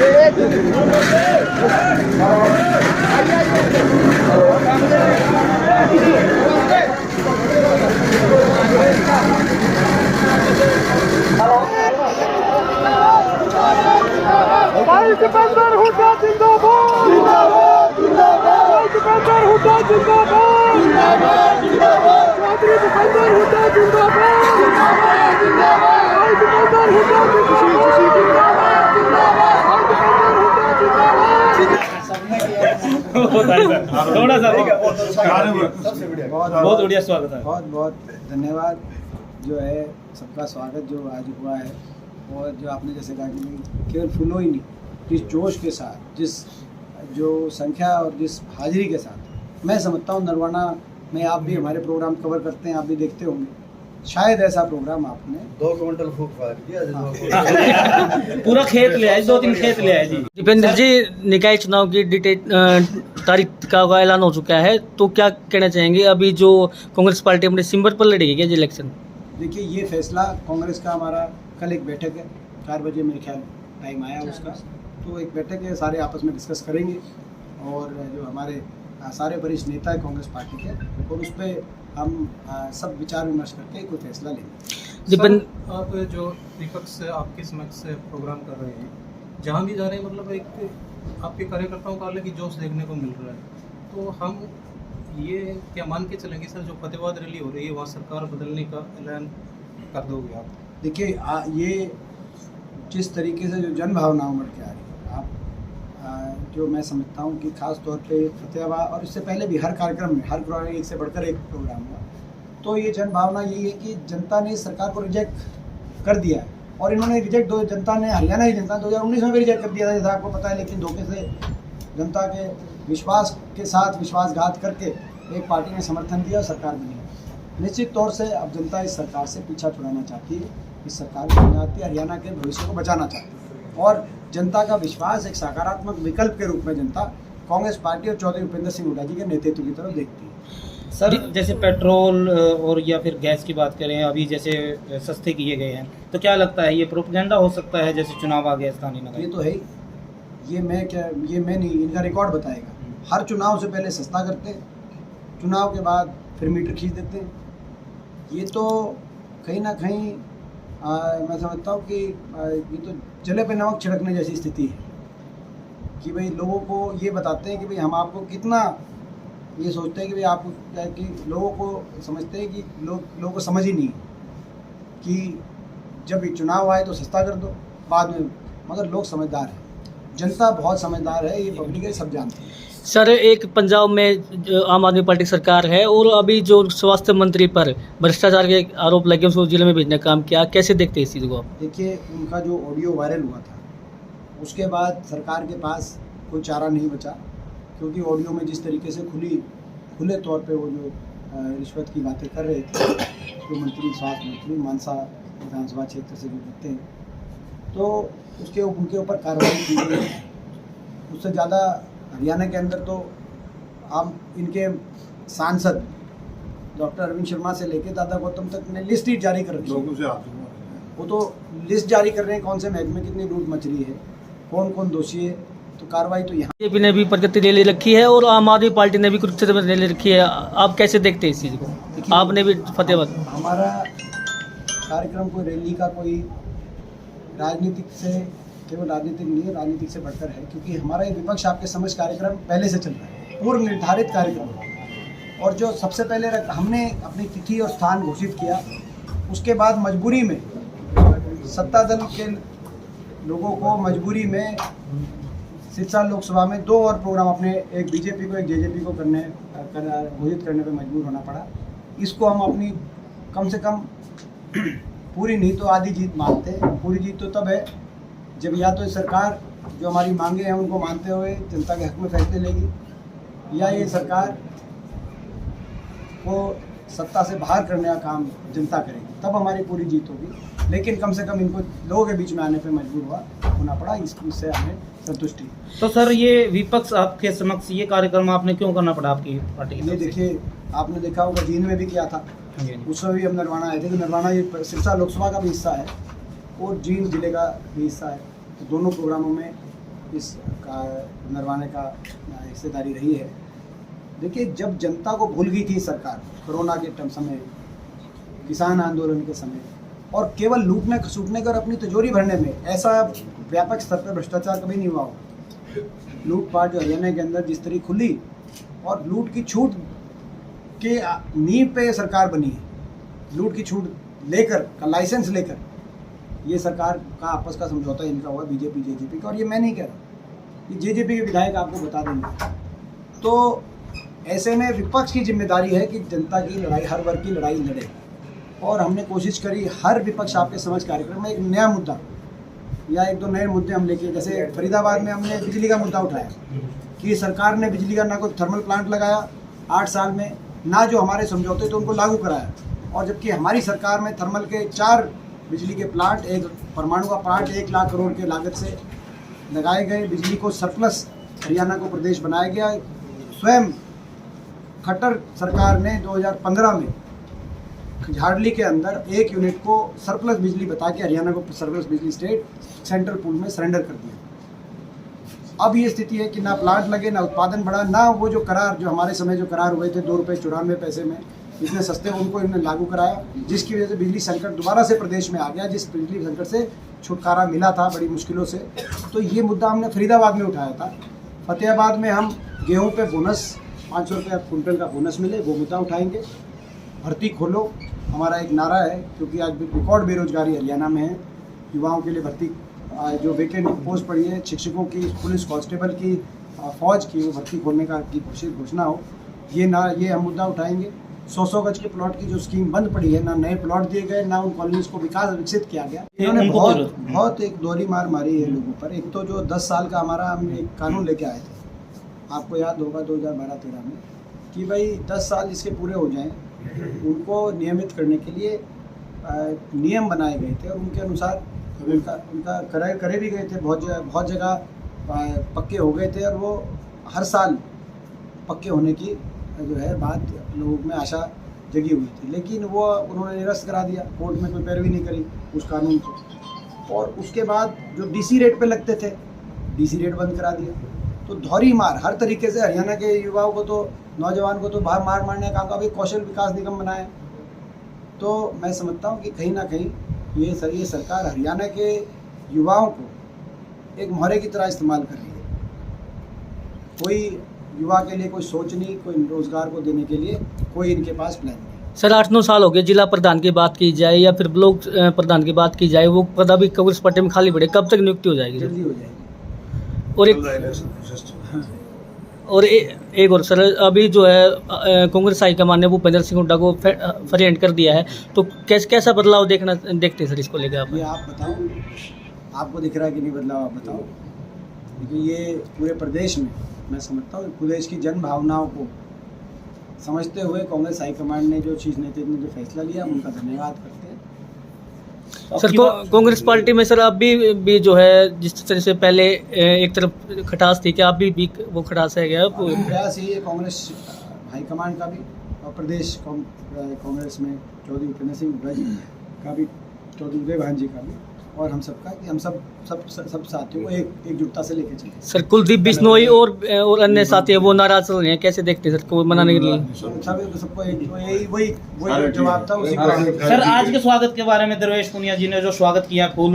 भाई सिकंदर हुड्डा जिंदाबाद जिंदाबाद जिंदाबाद। भाई सिकंदर हुड्डा जिंदाबाद जिंदाबाद जिंदाबाद। चौधरी सिकंदर हुड्डा जिंदाबाद जिंदाबाद जिंदाबाद। भाई सिकंदर हुड्डा जिंदाबाद जिंदाबाद जिंदाबाद। भाई सिकंदर हुड्डा जिंदाबाद। थोड़ा सा बहुत बढ़िया स्वागत है। बहुत बहुत धन्यवाद। जो है सबका स्वागत जो आज हुआ है, और जो आपने जैसे कहा कि केवल फूलों ही नहीं, जिस जोश के साथ, जिस जो संख्या और जिस हाजिरी के साथ, मैं समझता हूँ नरवाना में आप भी हमारे प्रोग्राम कवर करते हैं, आप भी देखते होंगे, शायद ऐसा प्रोग्राम आपने 2 क्विंटल फूक फाड़ दिया। पूरा खेत ले आए, 2-3 खेत ले आए जी। दीपेंद्र जी, निकाय चुनाव की तारीख का ऐलान हो चुका है, तो क्या कहना चाहेंगे? अभी जो कांग्रेस पार्टी अपने सिंबल पर लड़ेगी क्या इलेक्शन? देखिए, ये फैसला कांग्रेस का, हमारा कल एक बैठक है, 4 बजे मेरे ख्याल टाइम आया उसका, तो एक बैठक है, सारे आपस में डिस्कस करेंगे, और जो हमारे सारे वरिष्ठ नेता है कांग्रेस पार्टी के, और उस पर हम सब विचार विमर्श करके कोई फैसला लेंगे। सर, आप जो विपक्ष से आपके समक्ष से प्रोग्राम कर रहे हैं, जहाँ भी जा रहे हैं, मतलब एक आपके कार्यकर्ताओं का अलग ही जोश देखने को मिल रहा है, तो हम ये क्या मान के चलेंगे सर, जो फतेहबाद रैली हो रही है वहाँ सरकार बदलने का ऐलान कर दोगे आप? देखिए, ये जिस तरीके से जो जन भावना उमड़ के आ रही है, आप जो मैं समझता हूँ कि ख़ास तौर पे फतेहाबाद, और इससे पहले भी हर कार्यक्रम में, हर प्रोग्राम एक से बढ़कर एक प्रोग्राम हुआ, तो ये जन भावना यही है कि जनता ने सरकार को रिजेक्ट कर दिया है, और इन्होंने रिजेक्ट, जनता ने, हरियाणा की जनता 2019 में भी रिजेक्ट कर दिया था, जैसा आपको पता है, लेकिन धोखे से जनता के विश्वास के साथ विश्वासघात करके एक पार्टी ने समर्थन दिया और सरकार बनी। निश्चित तौर से अब जनता इस सरकार से पीछा छुड़ाना चाहती है, इस सरकार को बनाती है, हरियाणा के भविष्य को बचाना चाहती है, और जनता का विश्वास एक सकारात्मक विकल्प के रूप में जनता कांग्रेस पार्टी और चौधरी भूपेंद्र सिंह हुड्डा जी के नेतृत्व की तरफ देखती है। सर, जैसे पेट्रोल और या फिर गैस की बात करें, अभी जैसे सस्ते किए गए हैं, तो क्या लगता है ये प्रोपेगेंडा हो सकता है? जैसे चुनाव आ गया स्थानीय नगर, ये तो है ही, ये मैं नहीं, इनका रिकॉर्ड बताएगा। हर चुनाव से पहले सस्ता करते हैं, चुनाव के बाद फिर मीटर खींच देते हैं। ये तो कहीं ना कहीं मैं समझता हूँ कि ये तो जले पे नमक छिड़कने जैसी स्थिति है, कि भाई लोगों को ये बताते हैं कि भाई हम आपको कितना, ये सोचते हैं कि भाई आपको क्या, कि लोगों को समझते हैं कि लोगों को समझ ही नहीं कि जब ये चुनाव आए तो सस्ता कर दो बाद में, मगर लोग समझदार हैं, जनता बहुत समझदार है, ये पब्लिक है, सब जानते हैं। सर, एक पंजाब में जो आम आदमी पार्टी सरकार है, और अभी जो स्वास्थ्य मंत्री पर भ्रष्टाचार के आरोप लगे, उसको जिले में भेजने का काम किया, कैसे देखते हैं इस चीज़ को आप? देखिए, उनका जो ऑडियो वायरल हुआ था, उसके बाद सरकार के पास कोई चारा नहीं बचा, क्योंकि ऑडियो में जिस तरीके से खुले तौर पे वो जो रिश्वत की बातें कर रहे थे, जो मंत्री, स्वास्थ्य मंत्री मानसा विधानसभा क्षेत्र से जो जीतते हैं, तो उनके ऊपर कार्रवाई की गई। उससे ज़्यादा हरियाणा के अंदर तो आप इनके सांसद डॉक्टर अरविंद शर्मा से लेकर दादा गौतम तक ने लिस्ट ही जारी कर रखी है। वो तो लिस्ट जारी कर रहे हैं, कौन से महकमे में कितनी लूट मच रही है, कौन कौन दोषी है, तो कार्रवाई तो यहाँ। बीजेपी ने भी प्रगति रैली रखी है, और आम आदमी पार्टी ने भी कुरुक्षेत्र में रैली रखी है, आप कैसे देखते हैं इस चीज़ को? आपने भी फतेहबाद, हमारा कार्यक्रम कोई रैली का कोई राजनीतिक से, केवल राजनीतिक नहीं है, राजनीतिक से बढ़कर है, क्योंकि हमारा ये विपक्ष आपके समझ कार्यक्रम पहले से चल रहा है, पूर्व निर्धारित कार्यक्रम, और जो सबसे पहले हमने अपनी तिथि और स्थान घोषित किया, उसके बाद मजबूरी में सत्ता दल के लोगों को मजबूरी में सिरसा लोकसभा में 2 और प्रोग्राम अपने, एक बीजेपी को एक जेजेपी को घोषित करने पे मजबूर होना पड़ा। इसको हम अपनी कम से कम पूरी नहीं तो आधी जीत मानते हैं। पूरी जीत तो तब है जब या तो सरकार जो हमारी मांगे हैं उनको मानते हुए जनता के हक में फैसले लेगी, या ये सरकार को सत्ता से बाहर करने का काम जनता करेगी, तब हमारी पूरी जीत होगी। लेकिन कम से कम इनको लोगों के बीच में आने पे मजबूर होना पड़ा, इससे हमें संतुष्टि। तो सर, ये विपक्ष आपके समक्ष ये कार्यक्रम आपने क्यों करना पड़ा आपकी पार्टी के? ये देखिए, आपने देखा होगा जींद में भी किया था, उसमें भी हम नरवाना आए थे, कि नरवाना ये सिरसा लोकसभा का भी हिस्सा है और जींद जिले का भी हिस्सा है, तो दोनों प्रोग्रामों में इस का नरवाने का हिस्सेदारी रही है। देखिए, जब जनता को भूल गई थी सरकार कोरोना के समय, किसान आंदोलन के समय, और केवल लूटने खसूटने कर अपनी तिजोरी भरने में, ऐसा व्यापक स्तर पर भ्रष्टाचार कभी नहीं हुआ हो। लूटपाट जो हरियाणा के अंदर जिस तरह खुली और लूट की छूट के नींव पे सरकार बनी है, लूट की छूट लेकर का लाइसेंस लेकर ये सरकार का आपस का समझौता इनका हुआ बीजेपी जेजेपी का। और ये मैं नहीं कह रहा, ये जेजेपी के विधायक आपको बता देंगे। तो ऐसे में विपक्ष की जिम्मेदारी है कि जनता की लड़ाई, हर वर्ग की लड़ाई लड़े। और हमने कोशिश करी हर विपक्ष आपके समझ कार्यक्रम में एक नया मुद्दा या एक दो नए मुद्दे हम लेके, जैसे फरीदाबाद में हमने बिजली का मुद्दा उठाया कि सरकार ने बिजली का ना कोई थर्मल प्लांट लगाया 8 साल में, ना जो हमारे समझौते थे उनको लागू कराया। और जबकि हमारी सरकार में थर्मल के 4 बिजली के प्लांट, एक परमाणु का प्लांट 1 लाख करोड़ के लागत से लगाए गए। बिजली को सरप्लस हरियाणा को प्रदेश बनाया गया। स्वयं खट्टर सरकार ने 2015 में झाड़ली के अंदर 1 यूनिट को सरप्लस बिजली बता के हरियाणा को सरप्लस बिजली स्टेट सेंट्रल पूल में सरेंडर कर दिया। अब ये स्थिति है कि ना प्लांट लगे, ना उत्पादन बढ़ा, ना वो जो करार, जो हमारे समय जो करार हुए थे 2 रुपये 94 पैसे में, इतने सस्ते, उनको इन्होंने लागू कराया, जिसकी वजह से बिजली संकट दोबारा से प्रदेश में आ गया, जिस बिजली संकट से छुटकारा मिला था बड़ी मुश्किलों से। तो ये मुद्दा हमने फरीदाबाद में उठाया था। फतेहाबाद में हम गेहूं पे बोनस 500 रुपये क्विंटल का बोनस मिले, वो मुद्दा उठाएंगे। भर्ती खोलो हमारा एक नारा है, क्योंकि आज रिकॉर्ड बेरोजगारी हरियाणा में है। युवाओं के लिए भर्ती, जो वेकेंट पोस्ट पड़ी है शिक्षकों की, पुलिस कांस्टेबल की, फौज की, वो भर्ती खोलने का की घोषणा हो, ये हम मुद्दा उठाएंगे। 100 गज के प्लॉट की जो स्कीम बंद पड़ी है, ना नए प्लॉट दिए गए, ना उन कॉलोनीज को विकसित किया गया। इन्होंने बहुत एक दोहरी मार मारी है लोगों पर। एक तो जो 10 साल का हमारा हमने एक कानून लेके आए थे, आपको याद होगा 2012-13 में, कि भाई 10 साल जिसके पूरे हो जाएं उनको नियमित करने के लिए नियम बनाए गए थे, और उनके अनुसार उनका करे भी गए थे। बहुत जगह पक्के हो गए थे, और वो हर साल पक्के होने की जो है बात लोगों में आशा जगी हुई थी, लेकिन वो उन्होंने निरस्त करा दिया, कोर्ट में कोई पैरवी नहीं करी उस कानून को। और उसके बाद जो डीसी रेट पे लगते थे, डीसी रेट बंद करा दिया। तो धौरी मार हर तरीके से हरियाणा के युवाओं को, तो नौजवान को तो बाहर मार मारने का काम का भी कौशल विकास निगम बनाया। तो मैं समझता हूँ कि कहीं ना कहीं ये सरकार हरियाणा के युवाओं को एक मोहरे की तरह इस्तेमाल कर रही है। कोई युवा के लिए कोई सोच नहीं, कोई रोजगार को देने के लिए कोई इनके पास प्लान नहीं। सर 8-9 साल हो गए, जिला प्रधान की बात की जाए या फिर ब्लॉक प्रधान की बात की जाए, वो पद अभी कांग्रेस पार्टी में खाली पड़े, कब तक नियुक्ति हो जाएगी? जल्दी हो जाएगी। और एक और सर, अभी जो है कांग्रेस हाईकमान ने भूपेंद्र सिंह हुड्डा को फ्री कर दिया है, तो कैसा बदलाव देखते हैं सर इसको लेकर आप? ये आप बताओ, आपको दिख रहा है कि नहीं बदलाव, आप बताओ। क्योंकि ये पूरे प्रदेश में, मैं समझता हूँ प्रदेश की जन भावनाओं को समझते हुए कांग्रेस हाईकमान ने जो चीज़ नेतृत्व ने जो फैसला लिया, उनका धन्यवाद करते हैं। सर कांग्रेस पार्टी में सर आप भी जो है, जिस तरह से पहले एक तरफ खटास थी, कि आप भी वो खटास है गया? प्रयास यही है कांग्रेस हाईकमान का भी, और प्रदेश कांग्रेस में चौधरी भूपेंद्र सिंह हुड्डा जी का भी, चौधरी उदय भान जी का भी, और हम सबका, कि हम सब साथियों को एकजुटता से लेके चले। सर कुलदीप बिश्नोई और अन्य साथी है, वो नाराज चल रहे हैं, कैसे देखते हैं सर को मनाने के लिए? सबको वही जवाब था उसी को। सर आज के स्वागत के बारे में देवेश पुनिया जी ने जो स्वागत किया फूल